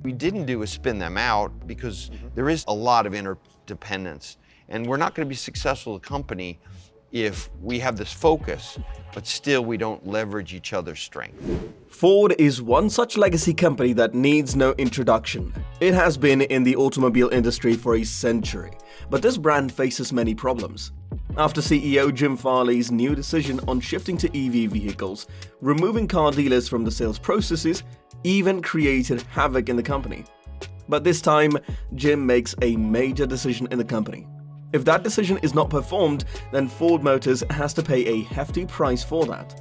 we didn't do is spin them out because there is a lot of interdependence. And we're not going to be successful as a company if we have this focus, but still we don't leverage each other's strength. Ford is one such legacy company that needs no introduction. It has been in the automobile industry for a century, but this brand faces many problems. After CEO Jim Farle's new decision on shifting to EV vehicles, removing car dealers from the sales processes even created havoc in the company. But this time, Jim makes a major decision in the company. If that decision is not performed, then Ford Motors has to pay a hefty price for that.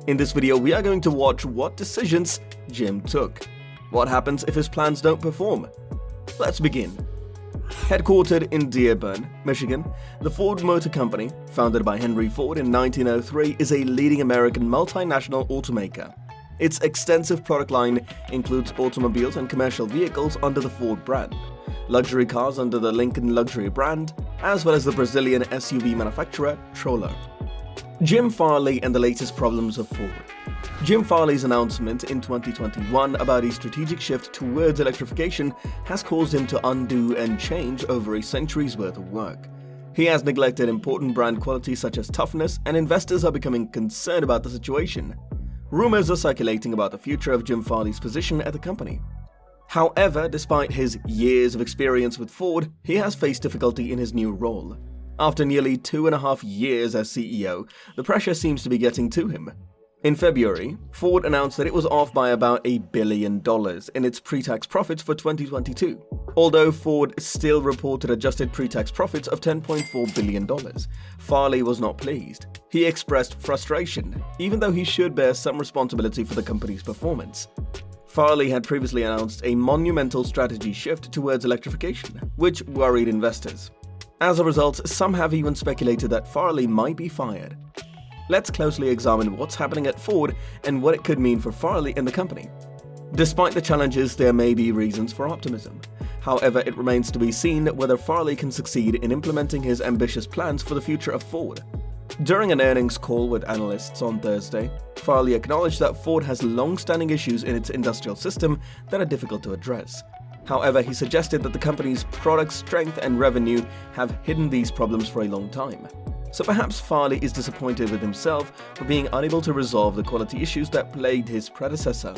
In this video, we are going to watch what decisions Jim took. What happens if his plans don't perform? Let's begin. Headquartered in Dearborn, Michigan, the Ford Motor Company, founded by Henry Ford in 1903, is a leading American multinational automaker. Its extensive product line includes automobiles and commercial vehicles under the Ford brand, luxury cars under the Lincoln luxury brand, as well as the Brazilian SUV manufacturer Corolla. Jim Farle and the latest problems of Ford. Jim Farle's announcement in 2021 about a strategic shift towards electrification has caused him to undo and change over a century's worth of work. He has neglected important brand qualities such as toughness, and investors are becoming concerned about the situation. Rumors are circulating about the future of Jim Farle's position at the company. However, despite his years of experience with Ford, he has faced difficulty in his new role. After nearly 2.5 years as CEO, the pressure seems to be getting to him. In February, Ford announced that it was off by about $1 billion in its pre-tax profits for 2022. Although Ford still reported adjusted pre-tax profits of $10.4 billion, Farle was not pleased. He expressed frustration, even though he should bear some responsibility for the company's performance. Farle had previously announced a monumental strategy shift towards electrification, which worried investors. As a result, some have even speculated that Farle might be fired. Let's closely examine what's happening at Ford and what it could mean for Farle and the company. Despite the challenges, there may be reasons for optimism. However, it remains to be seen whether Farle can succeed in implementing his ambitious plans for the future of Ford. During an earnings call with analysts on Thursday, Farle acknowledged that Ford has long-standing issues in its industrial system that are difficult to address. However, he suggested that the company's product strength and revenue have hidden these problems for a long time. So perhaps Farle is disappointed with himself for being unable to resolve the quality issues that plagued his predecessor.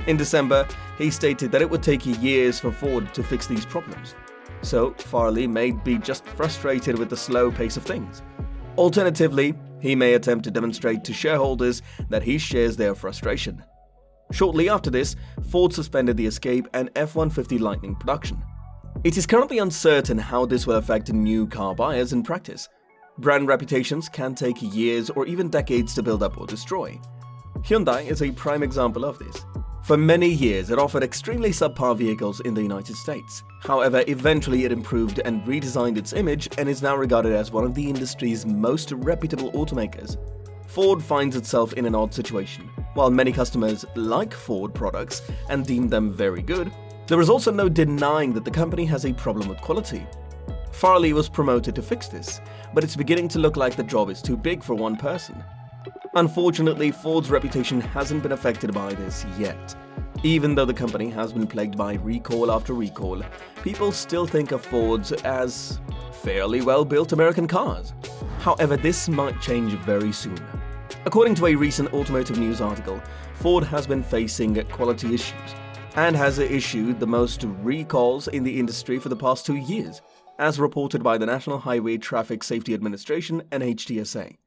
In December, he stated that it would take years for Ford to fix these problems. So Farle may be just frustrated with the slow pace of things. Alternatively, he may attempt to demonstrate to shareholders that he shares their frustration. Shortly after this, Ford suspended the Escape and F-150 Lightning production. It is currently uncertain how this will affect new car buyers in practice. Brand reputations can take years or even decades to build up or destroy. Hyundai is a prime example of this. For many years, it offered extremely subpar vehicles in the United States. However, eventually it improved and redesigned its image and is now regarded as one of the industry's most reputable automakers. Ford finds itself in an odd situation. While many customers like Ford products and deem them very good, there is also no denying that the company has a problem with quality. Farle was promoted to fix this, but it's beginning to look like the job is too big for one person. Unfortunately, Ford's reputation hasn't been affected by this yet. Even though the company has been plagued by recall after recall, people still think of Fords as fairly well-built American cars. However, this might change very soon. According to a recent automotive news article, Ford has been facing quality issues and has issued the most recalls in the industry for the past 2 years, as reported by the National Highway Traffic Safety Administration and NHTSA.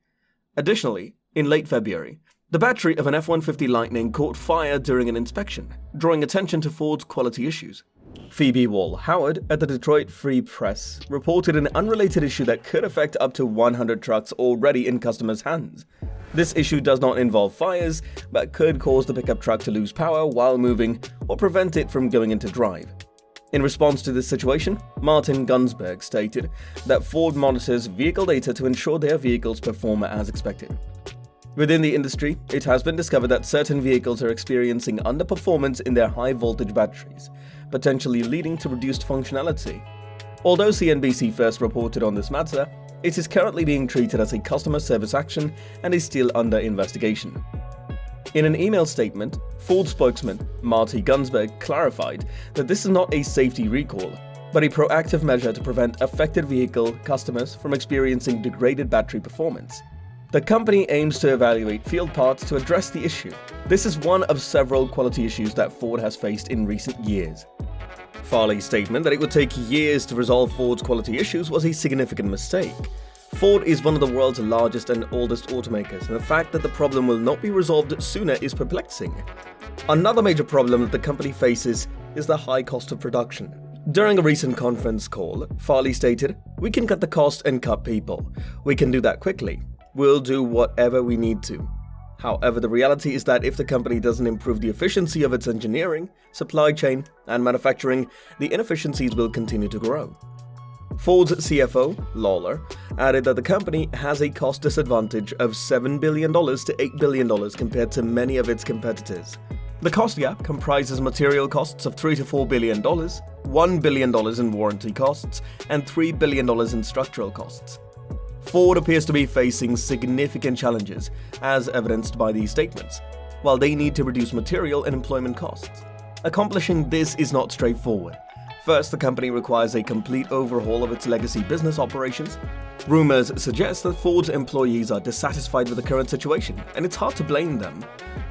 Additionally, in late February, the battery of an F-150 Lightning caught fire during an inspection, drawing attention to Ford's quality issues. Phoebe Wall-Howard at the Detroit Free Press reported an unrelated issue that could affect up to 100 trucks already in customers' hands. This issue does not involve fires, but could cause the pickup truck to lose power while moving or prevent it from going into drive. In response to this situation, Martin Gunsberg stated that Ford monitors vehicle data to ensure their vehicles perform as expected. Within the industry, it has been discovered that certain vehicles are experiencing underperformance in their high-voltage batteries, potentially leading to reduced functionality. Although CNBC first reported on this matter, it is currently being treated as a customer service action and is still under investigation. In an email statement, Ford spokesman Marty Gunsberg clarified that this is not a safety recall, but a proactive measure to prevent affected vehicle customers from experiencing degraded battery performance. The company aims to evaluate field parts to address the issue. This is one of several quality issues that Ford has faced in recent years. Farle's statement that it would take years to resolve Ford's quality issues was a significant mistake. Ford is one of the world's largest and oldest automakers, and the fact that the problem will not be resolved sooner is perplexing. Another major problem that the company faces is the high cost of production. During a recent conference call, Farle stated, "We can cut the cost and cut people. We can do that quickly. We'll do whatever we need to." However, the reality is that if the company doesn't improve the efficiency of its engineering, supply chain, and manufacturing, the inefficiencies will continue to grow. Ford's CFO, Lawler, added that the company has a cost disadvantage of $7 billion to $8 billion compared to many of its competitors. The cost gap comprises material costs of $3 to $4 billion, $1 billion in warranty costs, and $3 billion in structural costs. Ford appears to be facing significant challenges, as evidenced by these statements, while they need to reduce material and employment costs. Accomplishing this is not straightforward. First, the company requires a complete overhaul of its legacy business operations. Rumors suggest that Ford's employees are dissatisfied with the current situation, and it's hard to blame them.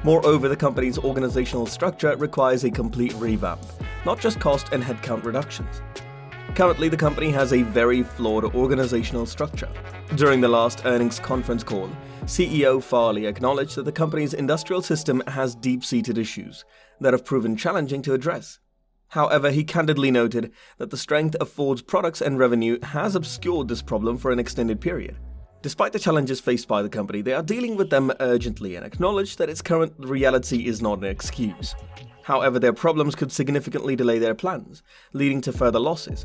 Moreover, the company's organizational structure requires a complete revamp, not just cost and headcount reductions. Currently, the company has a very flawed organizational structure. During the last earnings conference call, CEO Farle acknowledged that the company's industrial system has deep-seated issues that have proven challenging to address. However, he candidly noted that the strength of Ford's products and revenue has obscured this problem for an extended period. Despite the challenges faced by the company, they are dealing with them urgently and acknowledge that its current reality is not an excuse. However, their problems could significantly delay their plans, leading to further losses.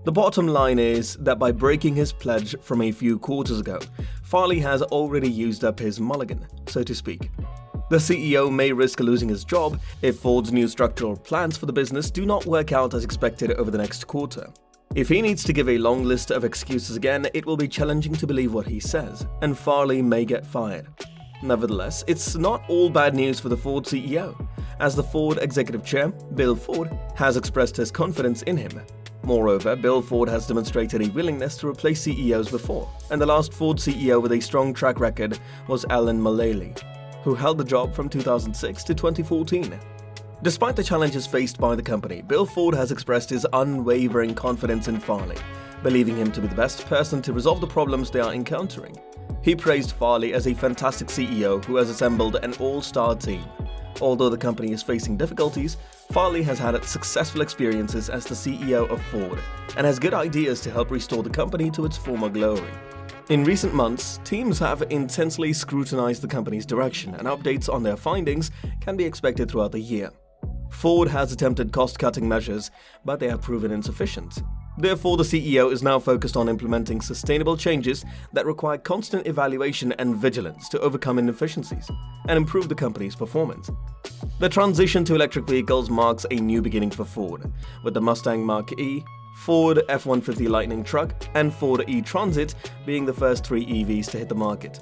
The bottom line is that by breaking his pledge from a few quarters ago, Farle has already used up his mulligan, so to speak. The CEO may risk losing his job if Ford's new structural plans for the business do not work out as expected over the next quarter. If he needs to give a long list of excuses again, it will be challenging to believe what he says, and Farle may get fired. Nevertheless, it's not all bad news for the Ford CEO, as the Ford executive chair, Bill Ford, has expressed his confidence in him. Moreover, Bill Ford has demonstrated a willingness to replace CEOs before, and the last Ford CEO with a strong track record was Alan Mulally, who held the job from 2006 to 2014. Despite the challenges faced by the company, Bill Ford has expressed his unwavering confidence in Farle, believing him to be the best person to resolve the problems they are encountering. He praised Farle as a fantastic CEO who has assembled an all-star team. Although the company is facing difficulties, Farle has had successful experiences as the CEO of Ford and has good ideas to help restore the company to its former glory. In recent months, teams have intensely scrutinized the company's direction, and updates on their findings can be expected throughout the year. Ford has attempted cost-cutting measures, but they have proven insufficient. Therefore, the CEO is now focused on implementing sustainable changes that require constant evaluation and vigilance to overcome inefficiencies and improve the company's performance. The transition to electric vehicles marks a new beginning for Ford, with the Mustang Mach-E, Ford F-150 Lightning truck, and Ford E-Transit being the first 3 EVs to hit the market.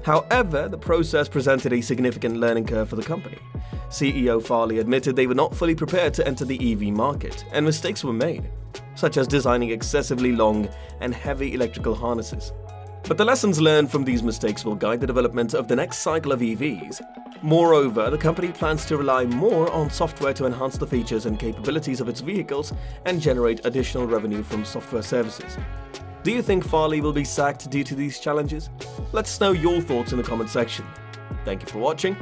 However, the process presented a significant learning curve for the company. CEO Farle admitted they were not fully prepared to enter the EV market, and mistakes were made, such as designing excessively long and heavy electrical harnesses. But the lessons learned from these mistakes will guide the development of the next cycle of EVs. Moreover, the company plans to rely more on software to enhance the features and capabilities of its vehicles and generate additional revenue from software services. Do you think Farle will be sacked due to these challenges? Let us know your thoughts in the comment section. Thank you for watching,